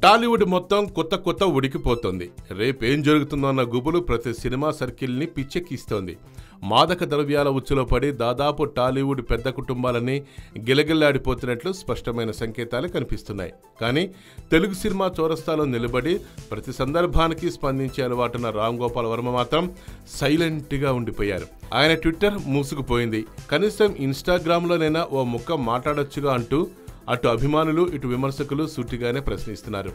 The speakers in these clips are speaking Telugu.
టాలీవుడ్ మొత్తం కొత్త ఉడికిపోతోంది. రేపేం జరుగుతుందో అన్న గుబులు ప్రతి సినిమా సర్కిల్ని పిచ్చెక్కిస్తోంది. మాదక ద్రవ్యాల ఉచ్చులో పడి దాదాపు టాలీవుడ్ పెద్ద కుటుంబాలన్నీ గిలగిల్లాడిపోతున్నట్లు స్పష్టమైన సంకేతాలు కనిపిస్తున్నాయి. కానీ తెలుగు సినిమా చౌరస్తాలో నిలబడి ప్రతి సందర్భానికి స్పందించే అలవాటున్న రామ్ గోపాల్ వర్మ మాత్రం సైలెంట్గా ఉండిపోయారు. ఆయన ట్విట్టర్ మూసుకుపోయింది. కనీసం ఇన్స్టాగ్రామ్లోనైనా ఓ ముక్క మాట్లాడొచ్చుగా అంటూ అటు అభిమానులు ఇటు విమర్శకులు సూటిగానే ప్రశ్నిస్తున్నారు.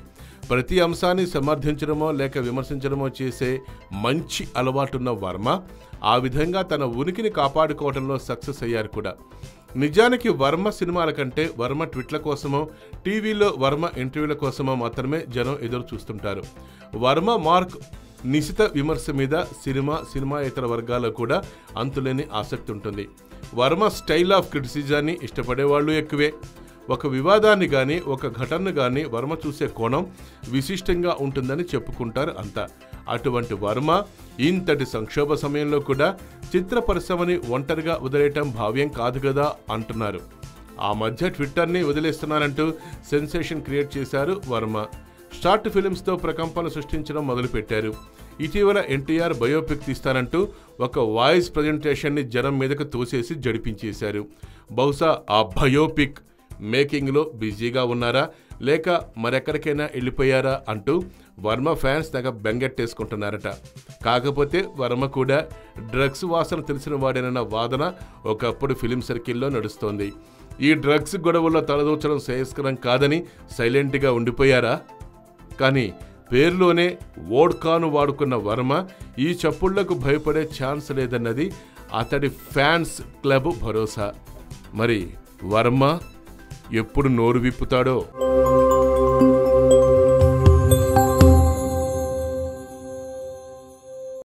ప్రతి అంశాన్ని సమర్థించడమో లేక విమర్శించడమో చేసే మంచి అలవాటున్న వర్మ ఆ విధంగా తన ఉనికిని కాపాడుకోవడంలో సక్సెస్ అయ్యారు కూడా. నిజానికి వర్మ సినిమాల కంటే వర్మ ట్వీట్ల కోసమో టీవీలో వర్మ ఇంటర్వ్యూల కోసమో మాత్రమే జనం ఎదురు చూస్తుంటారు. వర్మ మార్క్ నిశిత విమర్శ మీద సినిమాయేతర వర్గాల్లో కూడా అంతులేని ఆసక్తి ఉంటుంది. వర్మ స్టైల్ ఆఫ్ క్రిటిసిజాన్ని ఇష్టపడే వాళ్ళు ఎక్కువే. ఒక వివాదాన్ని కానీ ఒక ఘటనను కానీ వర్మ చూసే కోణం విశిష్టంగా ఉంటుందని చెప్పుకుంటారు అంతా. అటువంటి వర్మ ఇంతటి సంక్షోభ సమయంలో కూడా చిత్ర పరిశ్రమని ఒంటరిగా వదిలేయటం భావ్యం కాదు కదా అంటున్నారు. ఆ మధ్య ట్విట్టర్ని వదిలేస్తున్నారంటూ సెన్సేషన్ క్రియేట్ చేశారు వర్మ. షార్ట్ ఫిలిమ్స్తో ప్రకంపన సృష్టించడం మొదలుపెట్టారు. ఇటీవల ఎన్టీఆర్ బయోపిక్ తీస్తానంటూ ఒక వాయిస్ ప్రజెంటేషన్ని జనం మీదకు తోసేసి జడిపించేశారు. బహుశా ఆ బయోపిక్ మేకింగ్లో బిజీగా ఉన్నారా లేక మరెక్కడికైనా వెళ్ళిపోయారా అంటూ వర్మ ఫ్యాన్స్ తెగ బెంగెట్టేసుకుంటున్నారట. కాకపోతే వర్మ కూడా డ్రగ్స్ వాసన తెలిసిన వాడేనన్న వాదన ఒకప్పుడు ఫిలిం సర్కిల్లో నడుస్తోంది. ఈ డ్రగ్స్ గొడవల్లో తలదూచడం శ్రేయస్కరం కాదని సైలెంట్గా ఉండిపోయారా? కానీ పేరులోనే వోడ్కాను వాడుకున్న వర్మ ఈ చప్పుళ్లకు భయపడే ఛాన్స్ లేదన్నది అతడి ఫ్యాన్స్ క్లబ్ భరోసా. మరి వర్మ ఎప్పుడు నోరు విప్పుతాడో?